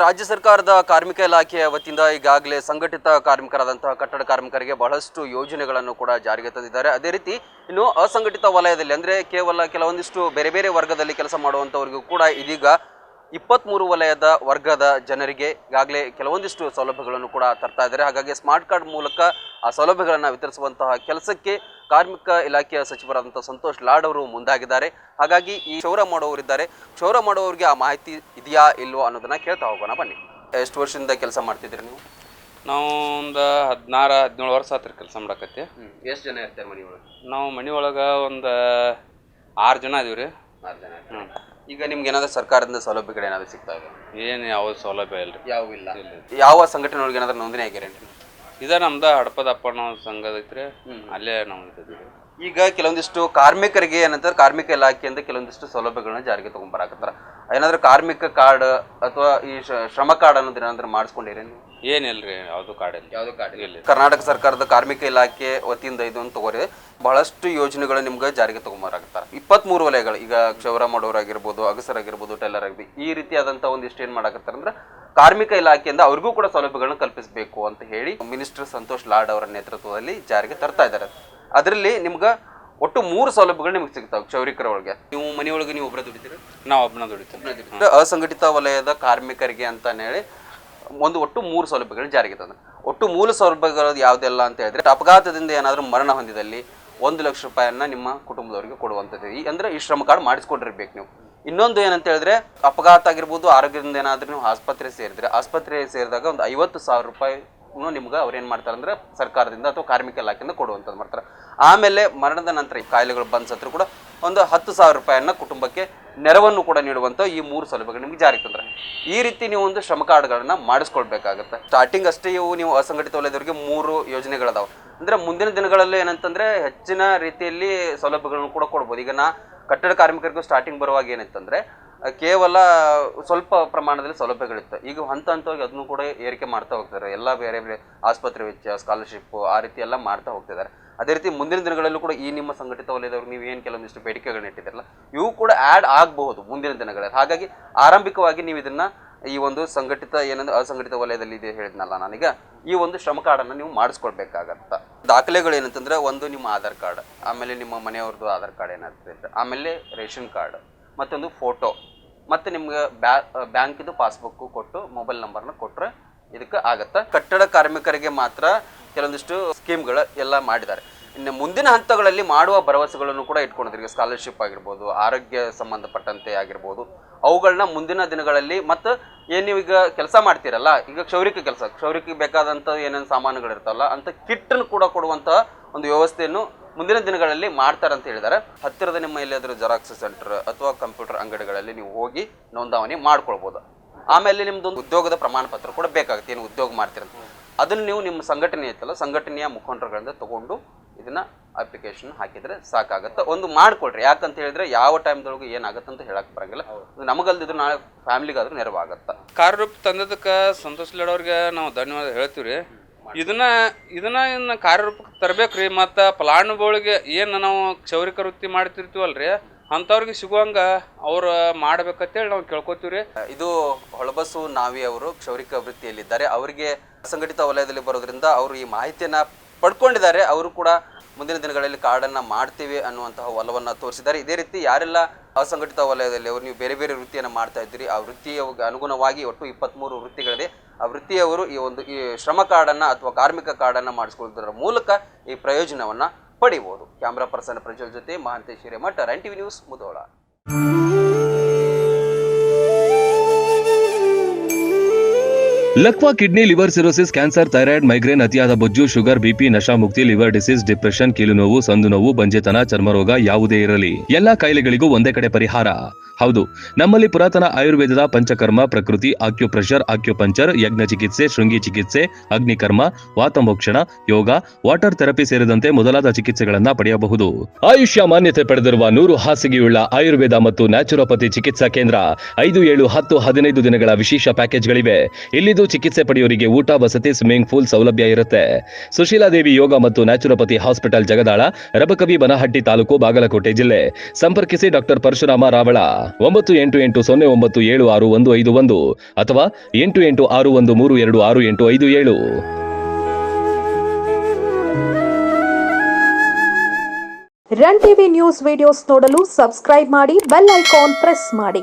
ರಾಜ್ಯ ಸರ್ಕಾರದ ಕಾರ್ಮಿಕ ಇಲಾಖೆಯ ವತಿಯಿಂದ ಈಗಾಗಲೇ ಸಂಘಟಿತ ಕಾರ್ಮಿಕರಾದಂತಹ ಕಟ್ಟಡ ಕಾರ್ಮಿಕರಿಗೆ ಬಹಳಷ್ಟು ಯೋಜನೆಗಳನ್ನು ಕೂಡ ಜಾರಿಗೆ ತಂದಿದ್ದಾರೆ. ಅದೇ ರೀತಿ ಇನ್ನು ಅಸಂಘಟಿತ ವಲಯದಲ್ಲಿ ಅಂದರೆ ಕೇವಲ ಕೆಲವೊಂದಿಷ್ಟು ಬೇರೆ ಬೇರೆ ವರ್ಗದಲ್ಲಿ ಕೆಲಸ ಮಾಡುವಂಥವರಿಗೂ ಕೂಡ ಇದೀಗ 23 ವಲಯದ ವರ್ಗದ ಜನರಿಗೆ ಈಗಾಗಲೇ ಕೆಲವೊಂದಿಷ್ಟು ಸೌಲಭ್ಯಗಳನ್ನು ಕೂಡ ತರ್ತಾ ಇದ್ದಾರೆ. ಹಾಗಾಗಿ ಸ್ಮಾರ್ಟ್ ಕಾರ್ಡ್ ಮೂಲಕ ಆ ಸೌಲಭ್ಯಗಳನ್ನು ವಿತರಿಸುವಂತಹ ಕೆಲಸಕ್ಕೆ ಕಾರ್ಮಿಕ ಇಲಾಖೆಯ ಸಚಿವರಾದಂಥ ಸಂತೋಷ್ ಲಾಡ್ ಅವರು ಮುಂದಾಗಿದ್ದಾರೆ. ಹಾಗಾಗಿ ಈ ಕ್ಷೌರ ಮಾಡುವವರಿದ್ದಾರೆ, ಕ್ಷೌರ ಮಾಡುವವರಿಗೆ ಆ ಮಾಹಿತಿ ಇದೆಯಾ ಇಲ್ವೋ ಅನ್ನೋದನ್ನ ಕೇಳ್ತಾ ಹೋಗೋಣ ಬನ್ನಿ. ಎಷ್ಟು ವರ್ಷದಿಂದ ಕೆಲಸ ಮಾಡ್ತಿದ್ದೀರಿ ನೀವು? ನಾವು ಒಂದು 16-17 ವರ್ಷ ಆತ್ರಿ ಕೆಲಸ ಮಾಡಕತ್ತಿ. ಎಷ್ಟು ಜನ ಇರ್ತಾರೆ ಮನೆ ಒಳಗೆ? ನಾವು ಮನೆ ಒಳಗೆ ಒಂದು 6 ಜನ ಇದೀವಿ ರೀ. 6 ಜನ. ಈಗ ನಿಮ್ಗೆ ಏನಾದ್ರು ಸರ್ಕಾರದಿಂದ ಸೌಲಭ್ಯಗಳು ಏನಾದ್ರು ಸಿಗ್ತಾ ಇದೆ? ಏನು ಯಾವ ಸೌಲಭ್ಯ ಇಲ್ರಿ. ಯಾವ ಇಲ್ಲ. ಯಾವ ಸಂಘಟನೆ ಒಳಗೆ ಏನಾದ್ರು ನೋಂದಣಿ ಆಗಿರೇನ್ರಿ? ಇದ ನಮ್ದು ಹಡಪದಪ್ಪನ ಸಂಘದ ಐತ್ರಿ, ಅಲ್ಲೇ ನಾವು ಇದ್ದೀವಿ. ಈಗ ಕೆಲವೊಂದಿಷ್ಟು ಕಾರ್ಮಿಕರಿಗೆ ಏನಂತಾರೆ ಕಾರ್ಮಿಕ ಇಲಾಖೆಯಿಂದ ಕೆಲವೊಂದಿಷ್ಟು ಸೌಲಭ್ಯಗಳನ್ನ ಜಾರಿಗೆ ತಗೊಂಡ್ಬರಾಕತ್ತಾರ. ಏನಾದ್ರು ಕಾರ್ಮಿಕ ಕಾರ್ಡ್ ಅಥವಾ ಈ ಶ್ರಮ ಕಾರ್ಡ್ ಅನ್ನೋದು ಏನಾದ್ರು ಮಾಡಿಸ್ಕೊಂಡಿರಿ ನೀವು? ಏನಿಲ್ರಿ, ಯಾವುದು ಕಾರ್ಡ್ ಇಲ್ಲ. ಯಾವುದು ಕಾರ್ಡ್ ಇಲ್ಲ. ಕರ್ನಾಟಕ ಸರ್ಕಾರದ ಕಾರ್ಮಿಕ ಇಲಾಖೆ ವತಿಯಿಂದ ಇದು ಅಂತ ತಗೋರಿ ಬಹಳಷ್ಟು ಯೋಜನೆಗಳು ನಿಮ್ಗೆ ಜಾರಿಗೆ ತಗೊಂಬರಾಕತ್ತಾರ. 23 ವಲಯಗಳು, ಈಗ ಕ್ಷೌರ ಮಾಡೋರಾಗಿರ್ಬೋದು, ಅಗಸರಾಗಿರ್ಬೋದು, ಟೈಲರ್ ಆಗಿರ್ಬೋದು, ಈ ರೀತಿಯಾದಂಥ ಒಂದಿಷ್ಟು ಏನ್ ಮಾಡಾಕತ್ತಾರ ಅಂದ್ರೆ ಕಾರ್ಮಿಕ ಇಲಾಖೆಯಿಂದ ಅವ್ರಿಗೂ ಕೂಡ ಸೌಲಭ್ಯಗಳನ್ನ ಕಲ್ಪಿಸಬೇಕು ಅಂತ ಹೇಳಿ ಮಿನಿಸ್ಟರ್ ಸಂತೋಷ್ ಲಾಡ್ ಅವರ ನೇತೃತ್ವದಲ್ಲಿ ಜಾರಿಗೆ ತರ್ತಾ ಇದ್ದಾರೆ. ಅದರಲ್ಲಿ ನಿಮ್ಗೆ ಒಟ್ಟು 3 ಸೌಲಭ್ಯಗಳು ನಿಮ್ಗೆ ಸಿಗ್ತಾವೆ ಕ್ಷೌರಿಕರ ಒಳಗೆ. ನೀವು ಮನೆಯೊಳಗೆ ನೀವು ಒಬ್ಬರ ದುಡಿತೀರಿ? ನಾವು ಒಬ್ಬನ ದುಡಿತೀವಿ. ಅಸಂಘಟಿತ ವಲಯದ ಕಾರ್ಮಿಕರಿಗೆ ಅಂತಾನೆ ಹೇಳಿ ಒಟ್ಟು 3 ಸೌಲಭ್ಯಗಳು ಜಾರಿಗೆ ತಂದ. ಒಟ್ಟು 3 ಸೌಲಭ್ಯಗಳು ಯಾವುದೆಲ್ಲ ಅಂತ ಹೇಳಿದ್ರೆ, ಅಪಘಾತದಿಂದ ಏನಾದರೂ ಮರಣ ಹೊಂದಿದಲ್ಲಿ 1 ಲಕ್ಷ ರೂಪಾಯಿಯನ್ನ ನಿಮ್ಮ ಕುಟುಂಬದವರಿಗೆ ಕೊಡುವಂಥದ್ದು. ಅಂದ್ರೆ ಈ ಶ್ರಮ ಕಾರ್ಡ್ ಮಾಡಿಸ್ಕೊಂಡಿರ್ಬೇಕು ನೀವು. ಇನ್ನೊಂದು ಏನಂತ ಹೇಳಿದ್ರೆ, ಅಪಘಾತ ಆಗಿರ್ಬೋದು, ಆರೋಗ್ಯದಿಂದ ಏನಾದ್ರೂ ನೀವು ಆಸ್ಪತ್ರೆ ಸೇರಿದ್ರೆ, ಆಸ್ಪತ್ರೆ ಸೇರಿದಾಗ ಒಂದು 50,000 ರೂಪಾಯಿ ನಿಮ್ಗೆ ಅವ್ರು ಏನ್ ಮಾಡ್ತಾರೆ ಅಂದ್ರೆ ಸರ್ಕಾರದಿಂದ ಅಥವಾ ಕಾರ್ಮಿಕ ಇಲಾಖೆಯಿಂದ ಕೊಡುವಂಥದ್ದು ಮಾಡ್ತಾರೆ. ಆಮೇಲೆ ಮರಣದ ನಂತರ ಕಾಯಿಲೆಗಳು ಬಂದ್ ಸತ್ರು ಕೂಡ ಒಂದು 10,000 ರೂಪಾಯಿಯನ್ನ ಕುಟುಂಬಕ್ಕೆ ನೆರವನ್ನು ಕೂಡ ನೀಡುವಂಥ ಈ 3 ಸೌಲಭ್ಯಗಳು ನಿಮ್ಗೆ ಜಾರಿಗೆ ತಂದ್ರೆ, ಈ ರೀತಿ ನೀವು ಒಂದು ಶ್ರಮ ಕಾರ್ಡ್ಗಳನ್ನ ಮಾಡಿಸ್ಕೊಳ್ಬೇಕಾಗತ್ತೆ. ಸ್ಟಾರ್ಟಿಂಗ್ ಅಷ್ಟೇ ಇವು ನೀವು ಅಸಂಘಟಿತ ವಲಯದವರಿಗೆ 3 ಯೋಜನೆಗಳದಾವೆ. ಅಂದ್ರೆ ಮುಂದಿನ ದಿನಗಳಲ್ಲಿ ಏನಂತಂದ್ರೆ ಹೆಚ್ಚಿನ ರೀತಿಯಲ್ಲಿ ಸೌಲಭ್ಯಗಳನ್ನು ಕೂಡ ಕೊಡ್ಬೋದು. ಈಗ ಕಟ್ಟಡ ಕಾರ್ಮಿಕರಿಗೂ ಸ್ಟಾರ್ಟಿಂಗ್ ಬರುವಾಗ ಏನಿತ್ತಂದ್ರೆ ಕೇವಲ ಸ್ವಲ್ಪ ಪ್ರಮಾಣದಲ್ಲಿ ಸೌಲಭ್ಯಗಳಿತ್ತು. ಈಗ ಹಂತವಾಗಿ ಅದನ್ನು ಕೂಡ ಏರಿಕೆ ಮಾಡ್ತಾ ಹೋಗ್ತಾರೆ. ಎಲ್ಲ ಬೇರೆ ಬೇರೆ ಆಸ್ಪತ್ರೆ ವೆಚ್ಚ, ಸ್ಕಾಲರ್ಶಿಪ್, ಆ ರೀತಿ ಎಲ್ಲ ಮಾಡ್ತಾ ಹೋಗ್ತಿದ್ದಾರೆ. ಅದೇ ರೀತಿ ಮುಂದಿನ ದಿನಗಳಲ್ಲೂ ಕೂಡ ಈ ನಿಮ್ಮ ಸಂಘಟಿತ ವಲಯದವ್ರು ನೀವು ಏನು ಕೆಲವೊಂದಿಷ್ಟು ಬೇಡಿಕೆಗಳನ್ನ ಇಟ್ಟಿದ್ರಲ್ಲ, ಇವು ಕೂಡ ಆ್ಯಡ್ ಆಗಬಹುದು ಮುಂದಿನ ದಿನಗಳಲ್ಲಿ. ಹಾಗಾಗಿ ಆರಂಭಿಕವಾಗಿ ನೀವು ಇದನ್ನ ಈ ಒಂದು ಸಂಘಟಿತ ಏನಂದ್ರೆ ಅಸಂಘಟಿತ ವಲಯದಲ್ಲಿ ಇದೆ ಹೇಳಿದ್ನಲ್ಲ ನಾನೀಗ, ಈ ಒಂದು ಶ್ರಮ ಕಾರ್ಡನ್ನು ನೀವು ಮಾಡಿಸ್ಕೊಳ್ಬೇಕಾಗತ್ತ. ದಾಖಲೆಗಳು ಏನಂತಂದ್ರೆ, ಒಂದು ನಿಮ್ಮ ಆಧಾರ್ ಕಾರ್ಡ್, ಆಮೇಲೆ ನಿಮ್ಮ ಮನೆಯವ್ರದ್ದು ಆಧಾರ್ ಕಾರ್ಡ್ ಏನಾಗ್ತದೆ, ಆಮೇಲೆ ರೇಷನ್ ಕಾರ್ಡ್, ಮತ್ತೊಂದು ಫೋಟೋ, ಮತ್ತೆ ನಿಮ್ಗೆ ಬ್ಯಾಂಕಿದು ಪಾಸ್ಬುಕ್ ಕೊಟ್ಟು ಮೊಬೈಲ್ ನಂಬರ್ನ ಕೊಟ್ಟರೆ ಇದಕ್ಕೆ ಆಗತ್ತೆ. ಕಟ್ಟಡ ಕಾರ್ಮಿಕರಿಗೆ ಮಾತ್ರ ಕೆಲವೊಂದಿಷ್ಟು ಸ್ಕೀಮ್ಗಳು ಎಲ್ಲ ಮಾಡಿದ್ದಾರೆ. ಇನ್ನು ಮುಂದಿನ ಹಂತಗಳಲ್ಲಿ ಮಾಡುವ ಭರವಸೆಗಳನ್ನು ಕೂಡ ಇಟ್ಕೊಂಡಿದ್ರು. ಈಗ ಸ್ಕಾಲರ್ಶಿಪ್ ಆಗಿರ್ಬೋದು, ಆರೋಗ್ಯ ಸಂಬಂಧಪಟ್ಟಂತೆ ಆಗಿರ್ಬೋದು, ಅವುಗಳನ್ನ ಮುಂದಿನ ದಿನಗಳಲ್ಲಿ ಮತ್ತು ಏನು ನೀವು ಈಗ ಕೆಲಸ ಮಾಡ್ತೀರಲ್ಲ, ಈಗ ಕ್ಷೌರಿಕೆ ಬೇಕಾದಂಥ ಏನೇನು ಸಾಮಾನುಗಳಿರ್ತಾವಲ್ಲ ಅಂತ ಕಿಟ್ಟನ್ನು ಕೂಡ ಕೊಡುವಂತಹ ಒಂದು ವ್ಯವಸ್ಥೆಯನ್ನು ಮುಂದಿನ ದಿನಗಳಲ್ಲಿ ಮಾಡ್ತಾರಂತ ಹೇಳಿದ್ದಾರೆ. ಹತ್ತಿರದ ನಿಮ್ಮ ಎಲ್ಲಿಯಾದರೂ ಜೆರಾಕ್ಸ್ ಸೆಂಟರ್ ಅಥವಾ ಕಂಪ್ಯೂಟರ್ ಅಂಗಡಿಗಳಲ್ಲಿ ನೀವು ಹೋಗಿ ನೋಂದಾವಣಿ ಮಾಡ್ಕೊಳ್ಬೋದು. ಆಮೇಲೆ ನಿಮ್ದೊಂದು ಉದ್ಯೋಗದ ಪ್ರಮಾಣ ಪತ್ರ ಕೂಡ ಬೇಕಾಗುತ್ತೆ. ಏನು ಉದ್ಯೋಗ ಮಾಡ್ತೀರಂತ ಅದನ್ನು ನೀವು ನಿಮ್ಮ ಸಂಘಟನೆ ಐತಲ್ಲ, ಸಂಘಟನೆಯ ಮುಖಂಡರುಗಳಿಂದ ತಗೊಂಡು ಇದನ್ನ ಅಪ್ಲಿಕೇಶನ್ ಹಾಕಿದ್ರೆ ಸಾಕಾಗತ್ತೆ. ಒಂದು ಮಾಡ್ಕೊಳ್ರಿ. ಯಾಕಂತ ಹೇಳಿದ್ರೆ ಯಾವ ಟೈಮ್ದೊಳಗೆ ಏನಾಗತ್ತೆ ಅಂತ ಹೇಳಕ್ ಬರಂಗಿಲ್ಲ. ನಮಗಲ್ದಿದ್ರು ನಾಳೆ ಫ್ಯಾಮಿಲಿಗಾದ್ರೂ ನೆರವಾಗತ್ತ. ಕಾರ್ಯರೂಪ ತಂದದಕ್ಕೆ ಸಂತೋಷ್ ಲಾಡ್ ಅವ್ರಿಗೆ ನಾವು ಧನ್ಯವಾದ ಹೇಳ್ತೀವಿ ರೀ. ಇದನ್ನ ಕಾರ್ಯರೂಪಕ್ಕೆ ತರಬೇಕ್ರಿ. ಮತ್ತು ಫಲಾನುಭವಿಗಳಿಗೆ ಏನು ನಾವು ಕ್ಷೌರಿಕ ವೃತ್ತಿ ಮಾಡ್ತಿರ್ತೀವಲ್ರಿ, ಅಂಥವ್ರಿಗೆ ಸಿಗುವಂಗ ಅವ್ರು ಮಾಡ್ಬೇಕಂತೇಳಿ ನಾವು ಕೇಳ್ಕೊತೀವ್ರಿ. ಇದು ಹೊಳಬಸು ನಾವಿ ಅವರು ಕ್ಷೌರಿಕ ವೃತ್ತಿಯಲ್ಲಿದ್ದಾರೆ. ಅವರಿಗೆ ಅಸಂಘಟಿತ ವಲಯದಲ್ಲಿ ಬರೋದ್ರಿಂದ ಅವರು ಈ ಮಾಹಿತಿಯನ್ನ ಪಡ್ಕೊಂಡಿದ್ದಾರೆ. ಅವರು ಕೂಡ ಮುಂದಿನ ದಿನಗಳಲ್ಲಿ ಕಾರ್ಡನ್ನು ಮಾಡ್ತೀವಿ ಅನ್ನುವಂತಹ ಒಲವನ್ನು ತೋರಿಸಿದ್ದಾರೆ. ಇದೇ ರೀತಿ ಯಾರೆಲ್ಲ ಅಸಂಘಟಿತ ವಲಯದಲ್ಲಿ ಅವರು ನೀವು ಬೇರೆ ಬೇರೆ ವೃತ್ತಿಯನ್ನು ಮಾಡ್ತಾ ಇದ್ದೀರಿ, ಆ ವೃತ್ತಿಯ ಅನುಗುಣವಾಗಿ ಒಟ್ಟು 23 ವೃತ್ತಿಗಳಿದೆ. ಆ ವೃತ್ತಿಯವರು ಈ ಶ್ರಮ ಕಾರ್ಡನ್ನು ಅಥವಾ ಕಾರ್ಮಿಕ ಕಾರ್ಡನ್ನು ಮಾಡಿಸ್ಕೊಳ್ಳೋದ್ರ ಮೂಲಕ ಈ ಪ್ರಯೋಜನವನ್ನು ಪಡಿಬಹುದು. ಕ್ಯಾಮ್ರಾ ಪರ್ಸನ್ ಪ್ರಜ್ವಲ್ ಜೊತೆ Mahantesh Hiremath, rain TV news, Mudhol. ಲಕ್ವಾ kidney, liver cirrhosis, cancer, thyroid, migraine, ಅತಿಯಾದ ಬೊಜ್ಜು, ಶುಗರ್, ಬಿಪಿ, ನಶಾ ಮುಕ್ತಿ, ಲಿವರ್ ಡಿಸೀಸ್, ಡಿಪ್ರೆಷನ್, ಕೀಲು ನೋವು, ಸಂದು ನೋವು, ಬಂಜೆತನ, ಚರ್ಮರೋಗ ಯಾವುದೇ ಇರಲಿ ಎಲ್ಲಾ ಕಾಯಿಲೆಗಳಿಗೂ ಒಂದೇ ಕಡೆ ಪರಿಹಾರ. ಹೌದು, ನಮ್ಮಲ್ಲಿ ಪುರಾತನ ಆಯುರ್ವೇದದ ಪಂಚಕರ್ಮ, ಪ್ರಕೃತಿ, ಆಕ್ಯುಪ್ರೆಷರ್, ಆಕ್ಯುಪಂಚರ್, ಯಜ್ಞ ಚಿಕಿತ್ಸೆ, ಶೃಂಗಿ ಚಿಕಿತ್ಸೆ, ಅಗ್ನಿಕರ್ಮ, ವಾತಮೋಕ್ಷಣ, ಯೋಗ, ವಾಟರ್ ಥೆರಪಿ ಸೇರಿದಂತೆ ಮೊದಲಾದ ಚಿಕಿತ್ಸೆಗಳನ್ನ ಪಡೆಯಬಹುದು. ಆಯುಷ್ಯ ಮಾನ್ಯತೆ ಪಡೆದಿರುವ 100 ಹಾಸಿಗೆಯುಳ್ಳ ಆಯುರ್ವೇದ ಮತ್ತು ನ್ಯಾಚುರೋಪತಿ ಚಿಕಿತ್ಸಾ ಕೇಂದ್ರ. 5, 7, 10, 15 ದಿನಗಳ ವಿಶೇಷ ಪ್ಯಾಕೇಜ್ಗಳಿವೆ. ಇಲ್ಲಿದ್ದು ಚಿಕಿತ್ಸೆ ಪಡೆಯೋರಿಗೆ ಊಟ, ವಸತಿ, ಸ್ವಿಮ್ಮಿಂಗ್ ಪೂಲ್ ಸೌಲಭ್ಯ ಇರುತ್ತೆ. ಸುಶೀಲಾದೇವಿ ಯೋಗ ಮತ್ತು ನ್ಯಾಚುರೋಪತಿ ಹಾಸ್ಪಿಟಲ್, ಜಗದಾಳ, ರಬಕವಿ, ಬನಹಟ್ಟಿ ತಾಲೂಕು, ಬಾಗಲಕೋಟೆ ಜಿಲ್ಲೆ. ಸಂಪರ್ಕಿಸಿ ಡಾಕ್ಟರ್ ಪರಶುರಾಮ ರಾವಳ 9880976151 ಅಥವಾ 8861326857. ರನ್ ಟಿವಿ ನ್ಯೂಸ್ ವಿಡಿಯೋಸ್ ನೋಡಲು ಸಬ್ಸ್ಕ್ರೈಬ್ ಮಾಡಿ, ಬೆಲ್ ಐಕಾನ್ ಪ್ರೆಸ್ ಮಾಡಿ.